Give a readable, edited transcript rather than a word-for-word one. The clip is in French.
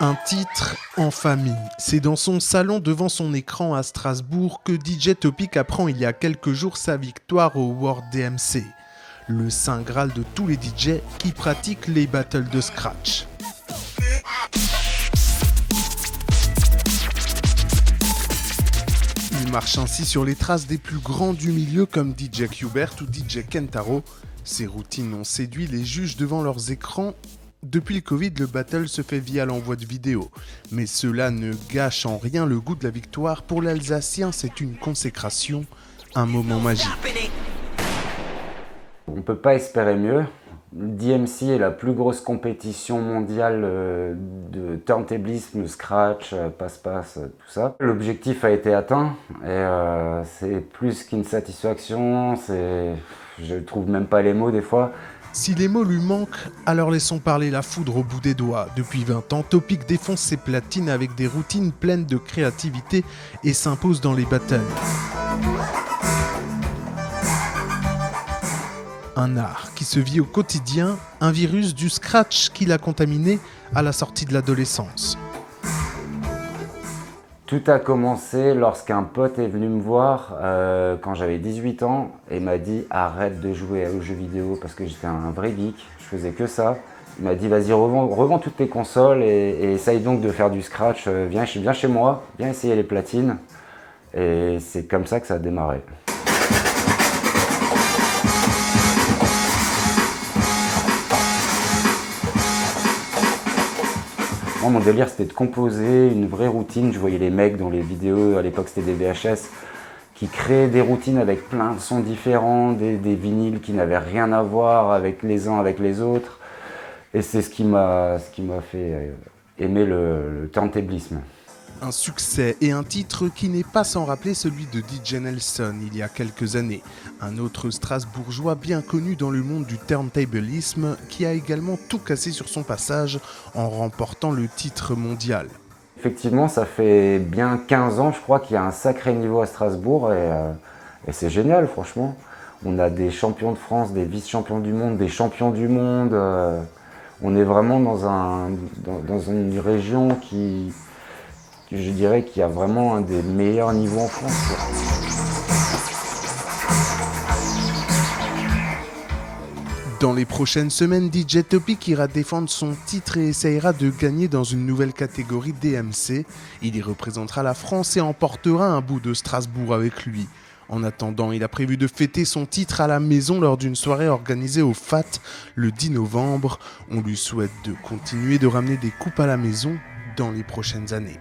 Un titre en famille. C'est dans son salon devant son écran à Strasbourg que DJ Topic apprend il y a quelques jours sa victoire au World DMC. Le saint graal de tous les DJ qui pratiquent les battles de scratch. Il marche ainsi sur les traces des plus grands du milieu comme DJ Qbert ou DJ Kentaro. Ces routines ont séduit les juges devant leurs écrans. Depuis le Covid, le battle se fait via l'envoi de vidéos. Mais cela ne gâche en rien le goût de la victoire. Pour l'Alsacien, c'est une consécration, un moment magique. On ne peut pas espérer mieux. DMC est la plus grosse compétition mondiale de turntablisme, scratch, passe-passe, tout ça. L'objectif a été atteint et c'est plus qu'une satisfaction. Je ne trouve même pas les mots des fois. Si les mots lui manquent, alors laissons parler la foudre au bout des doigts. Depuis 20 ans, Topic défonce ses platines avec des routines pleines de créativité et s'impose dans les battles. Un art qui se vit au quotidien, un virus du scratch qui l'a contaminé à la sortie de l'adolescence. Tout a commencé lorsqu'un pote est venu me voir quand j'avais 18 ans et m'a dit arrête de jouer aux jeux vidéo parce que j'étais un vrai geek, je faisais que ça. Il m'a dit vas-y revends toutes tes consoles et essaye donc de faire du scratch, viens chez moi, viens essayer les platines. Et c'est comme ça que ça a démarré. Moi, mon délire, c'était de composer une vraie routine. Je voyais les mecs dans les vidéos, à l'époque c'était des VHS, qui créaient des routines avec plein de sons différents, des vinyles qui n'avaient rien à voir avec les uns avec les autres. Et c'est ce qui m'a fait aimer le turntablisme. Un succès et un titre qui n'est pas sans rappeler celui de DJ Nelson il y a quelques années. Un autre Strasbourgeois bien connu dans le monde du turntablisme qui a également tout cassé sur son passage en remportant le titre mondial. Effectivement, ça fait bien 15 ans, je crois, qu'il y a un sacré niveau à Strasbourg et c'est génial, franchement. On a des champions de France, des vice-champions du monde, des champions du monde. On est vraiment dans une région qui, je dirais, qui a vraiment un des meilleurs niveaux en France, quoi. Dans les prochaines semaines, DJ Topic ira défendre son titre et essayera de gagner dans une nouvelle catégorie DMC. Il y représentera la France et emportera un bout de Strasbourg avec lui. En attendant, il a prévu de fêter son titre à la maison lors d'une soirée organisée au FAT le 10 novembre. On lui souhaite de continuer de ramener des coupes à la maison dans les prochaines années.